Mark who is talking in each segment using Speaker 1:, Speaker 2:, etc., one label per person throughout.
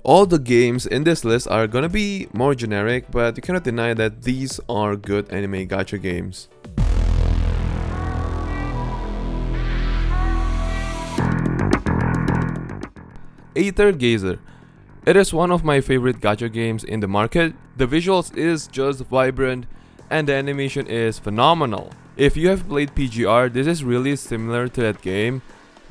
Speaker 1: All the games in this list are gonna be more generic, but you cannot deny that these are good anime gacha games. Aether Gazer. It is one of my favorite gacha games in the market. The visuals is just vibrant and the animation is phenomenal. If you have played PGR, this is really similar to that game.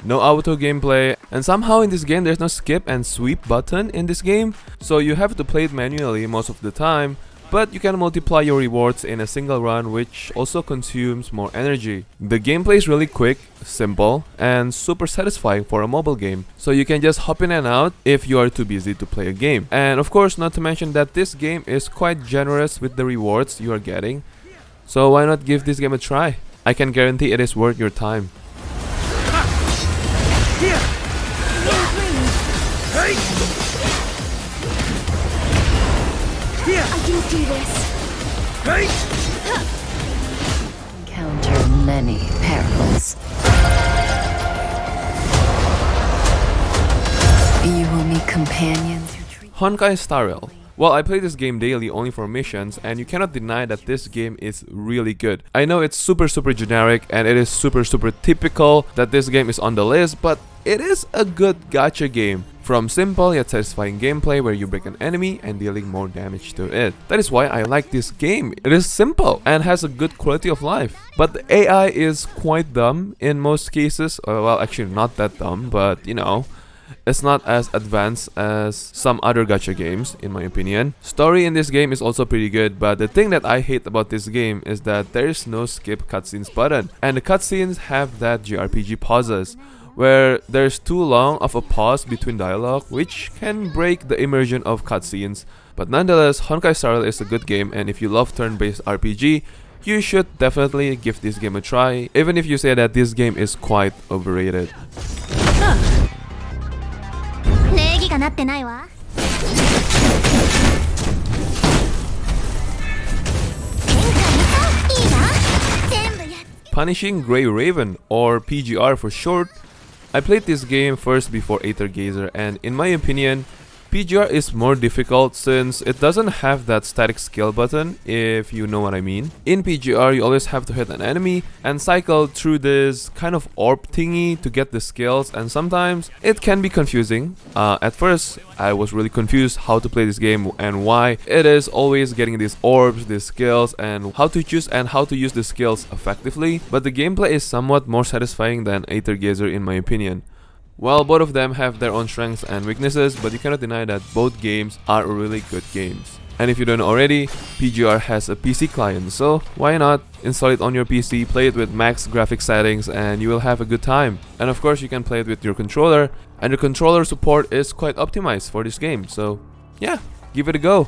Speaker 1: No auto gameplay, and somehow in this game there's no skip and sweep button in this game, so you have to play it manually most of the time, but you can multiply your rewards in a single run, which also consumes more energy. The gameplay is really quick, simple, and super satisfying for a mobile game, so you can just hop in and out if you are too busy to play a game. And of course, not to mention that this game is quite generous with the rewards you are getting, so why not give this game a try? I can guarantee it is worth your time.
Speaker 2: I can do this.
Speaker 3: Encounter many perils. You will meet companions who treat
Speaker 1: Honkai Impact. Well, I play this game daily only for missions, and you cannot deny that this game is really good. I know it's super generic and it is super typical that this game is on the list, but it is a good gacha game. From simple yet satisfying gameplay where you break an enemy and dealing more damage to it. That is why I like this game. It is simple and has a good quality of life. But the AI is quite dumb in most cases. Well, actually not that dumb, but you know, it's not as advanced as some other gacha games, in my opinion. Story in this game is also pretty good, but the thing that I hate about this game is that there is no skip cutscenes button. And the cutscenes have that JRPG pauses, where there's too long of a pause between dialogue, which can break the immersion of cutscenes. But nonetheless, Honkai Impact is a good game, and if you love turn-based RPG, you should definitely give this game a try, even if you say that this game is quite overrated. Punishing Grey Raven, or PGR for short. I played this game first before Aether Gazer, and in my opinion, PGR is more difficult since it doesn't have that static skill button, if you know what I mean. In PGR, you always have to hit an enemy and cycle through this kind of orb thingy to get the skills, and sometimes it can be confusing. At first, I was really confused how to play this game and why it is always getting these orbs, these skills, and how to choose and how to use the skills effectively. But the gameplay is somewhat more satisfying than Aether Gazer in my opinion. Well, both of them have their own strengths and weaknesses, but you cannot deny that both games are really good games. And if you don't know already, PGR has a PC client, so why not install it on your PC, play it with max graphic settings, and you will have a good time. And of course, you can play it with your controller, and the controller support is quite optimized for this game, so yeah, give it a go.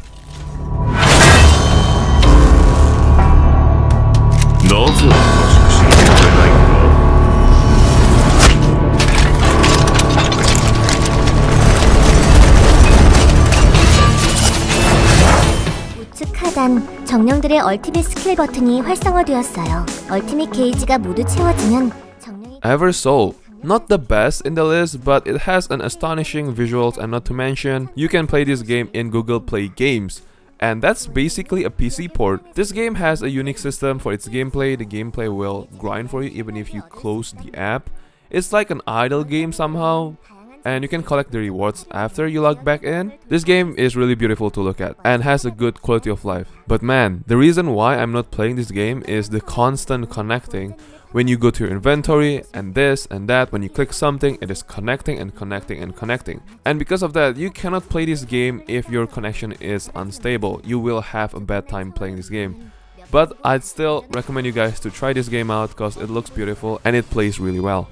Speaker 2: 우측하단 정령들의 얼티밋 스킬 버튼이 활성화되었어요. 얼티밋 게이지가 모두 채워지면 정령이
Speaker 1: Eversoul. Not the best in the list, but it has an astonishing visuals, and not to mention, you can play this game in Google Play Games. And that's basically a PC port. This game has a unique system for its gameplay. The gameplay will grind for you even if you close the app. It's like an idle game somehow, and you can collect the rewards after you log back in. This game is really beautiful to look at and has a good quality of life. But man, the reason why I'm not playing this game is the constant connecting. When you go to your inventory and this and that, when you click something, it is connecting and connecting and connecting. And because of that, you cannot play this game if your connection is unstable. You will have a bad time playing this game. But I'd still recommend you guys to try this game out because it looks beautiful and it plays really well.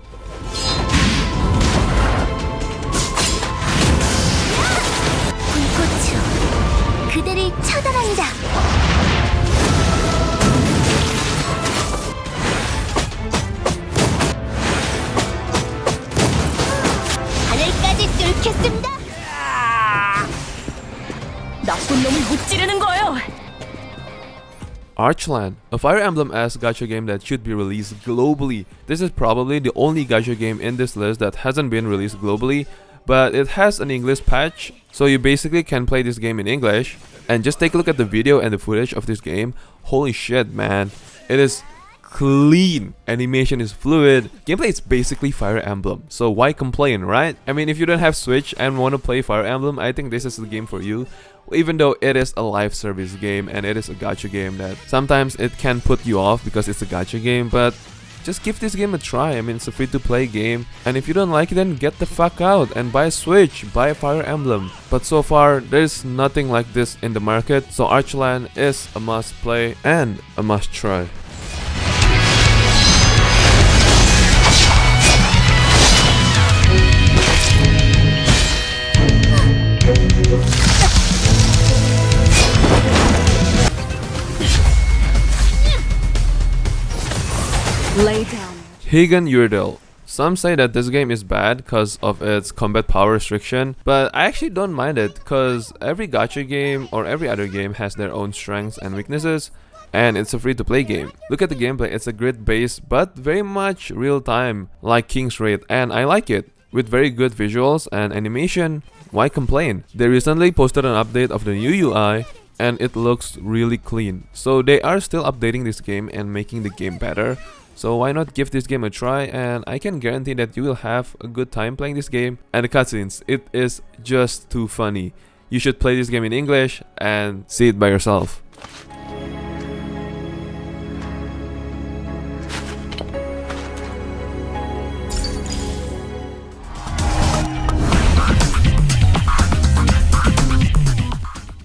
Speaker 2: 그들을 처단한다. 하늘까지 뚫겠습니다.
Speaker 3: 나쁜 놈을 못 찌르는 거예요.
Speaker 1: Archeland, a Fire Emblem-esque gacha game that should be released globally. This is probably the only gacha game in this list that hasn't been released globally, but it has an English patch, so you basically can play this game in English. And just take a look at the video and the footage of this game. Holy shit, man. It is clean, animation is fluid, gameplay is basically Fire Emblem, so why complain, right? I mean, if you don't have Switch and want to play Fire Emblem, I think this is the game for you. Even though it is a live service game and it is a gacha game that sometimes it can put you off because it's a gacha game, but just give this game a try. I mean, it's a free-to-play game, and if you don't like it, then get the fuck out and buy a Switch, buy a Fire Emblem. But so far, there's nothing like this in the market, so Archeland is a must-play and a must-try.
Speaker 3: Lay down.
Speaker 1: Hygan Eruthyll. Some say that this game is bad because of its combat power restriction, but I actually don't mind it because every gacha game or every other game has their own strengths and weaknesses, and it's a free-to-play game. Look at the gameplay, it's a grid-based but very much real-time like King's Raid, and I like it. With very good visuals and animation, why complain? They recently posted an update of the new UI, and it looks really clean. So they are still updating this game and making the game better. So why not give this game a try, and I can guarantee that you will have a good time playing this game. And the cutscenes, it is just too funny. You should play this game in English and see it by yourself.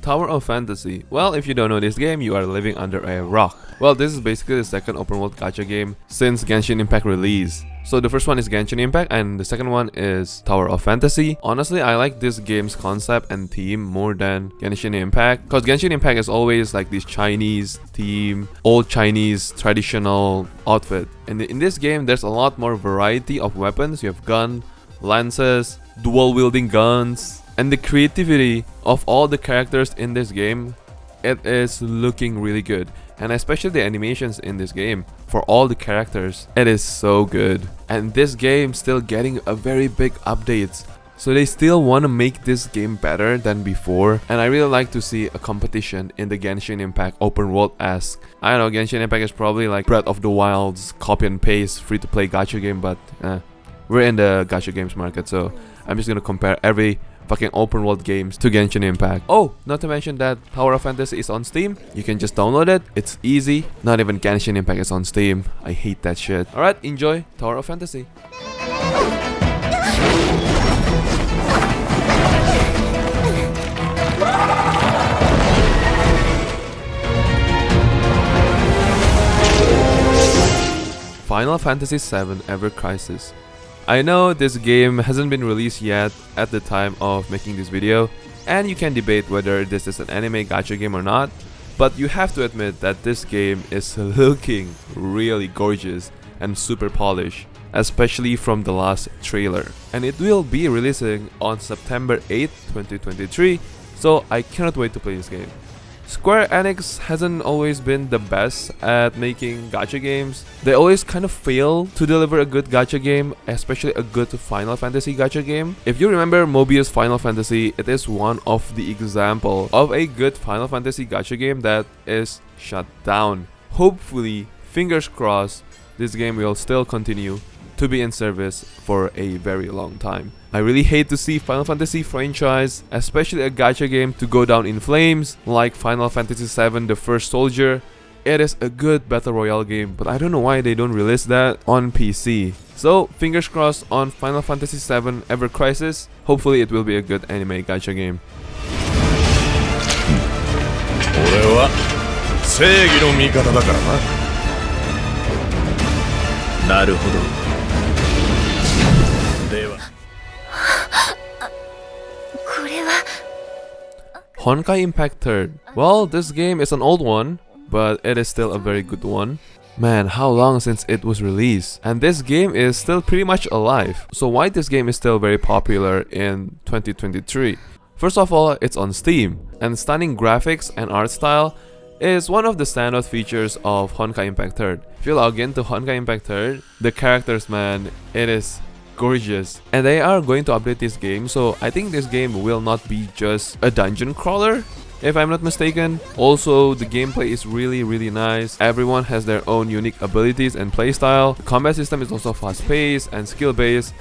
Speaker 1: Tower of Fantasy. Well, if you don't know this game, you are living under a rock. Well, this is basically the second open world gacha game since Genshin Impact release. So the first one is Genshin Impact and the second one is Tower of Fantasy. Honestly, I like this game's concept and theme more than Genshin Impact, because Genshin Impact is always like this Chinese theme, old Chinese traditional outfit. And in this game, there's a lot more variety of weapons. You have gun, lances, dual wielding guns, and the creativity of all the characters in this game, it is looking really good. And especially the animations in this game for all the characters, it is so good. And this game still getting a very big updates, so they still want to make this game better than before. And I really like to see a competition in the Genshin Impact open world-esque. I don't know, Genshin Impact is probably like Breath of the Wild's copy and paste free-to-play gacha game, but we're in the gacha games market, so I'm just gonna compare every fucking open world games to Genshin Impact. Oh, not to mention that Tower of Fantasy is on Steam. You can just download it. It's easy. Not even Genshin Impact is on Steam. I hate that shit. Alright, enjoy Tower of Fantasy. Final Fantasy VII Ever Crisis. I know this game hasn't been released yet at the time of making this video, and you can debate whether this is an anime gacha game or not, but you have to admit that this game is looking really gorgeous and super polished, especially from the last trailer. And it will be releasing on September 8th, 2023, so I cannot wait to play this game. Square Enix hasn't always been the best at making gacha games. They always kind of fail to deliver a good gacha game, especially a good Final Fantasy gacha game. If you remember Mobius Final Fantasy, it is one of the example of a good Final Fantasy gacha game that is shut down. Hopefully, fingers crossed, this game will still continue to be in service for a very long time. I really hate to see Final Fantasy franchise, especially a gacha game, to go down in flames like Final Fantasy VII The First Soldier. It is a good battle royale game, but I don't know why they don't release that on PC. So fingers crossed on Final Fantasy VII Ever Crisis. Hopefully it will be a good anime gacha game.
Speaker 4: 俺は正義の味方だからな。なるほど。では。
Speaker 1: Honkai Impact 3rd. Well, this game is an old one, but it is still a very good one. Man, how long since it was released? And this game is still pretty much alive. So why this game is still very popular in 2023? First of all, it's on Steam, and stunning graphics and art style is one of the standout features of Honkai Impact 3rd. If you log into Honkai Impact 3rd, the characters, man, it is gorgeous. And they are going to update this game, so I think this game will not be just a dungeon crawler, if I'm not mistaken. Also, the gameplay is really nice. Everyone has their own unique abilities and playstyle. The combat system is also fast-paced and skill-based,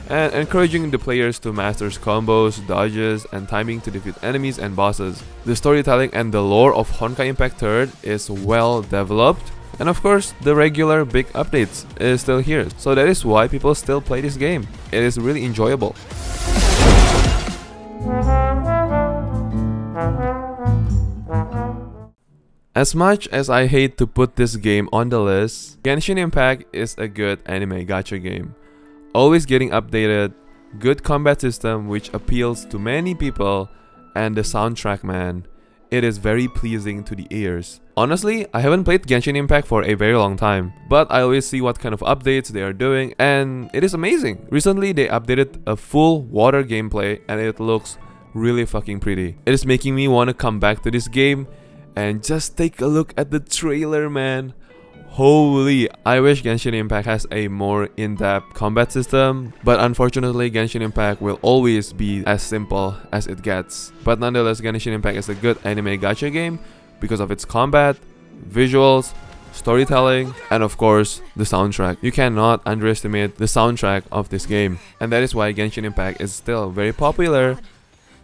Speaker 1: and encouraging the players to master combos, dodges, and timing to defeat enemies and bosses. The storytelling and the lore of Honkai Impact 3rd is well developed, and of course, the regular big updates is still here. So that is why people still play this game. It is really enjoyable. As much as I hate to put this game on the list, Genshin Impact is a good anime gacha game. Always getting updated, good combat system which appeals to many people, and the soundtrack, man, it is very pleasing to the ears. Honestly, I haven't played Genshin Impact for a very long time, but I always see what kind of updates they are doing, and it is amazing. Recently, they updated a full water gameplay, and it looks really fucking pretty. It is making me want to come back to this game and just take a look at the trailer, man. Holy, I wish Genshin Impact has a more in-depth combat system, but unfortunately Genshin Impact will always be as simple as it gets. But nonetheless, Genshin Impact is a good anime gacha game because of its combat, visuals, storytelling, and of course, the soundtrack. You cannot underestimate the soundtrack of this game, and that is why Genshin Impact is still very popular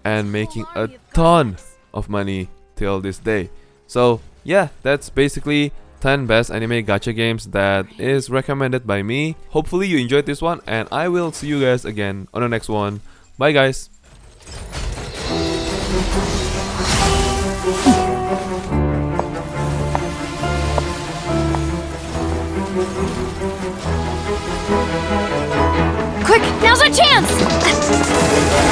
Speaker 1: and making a ton of money till this day. So yeah, that's basically 10 best anime gacha games that is recommended by me. Hopefully you enjoyed this one, and I will see you guys again on the next one. Bye guys.
Speaker 2: Quick, now's our chance!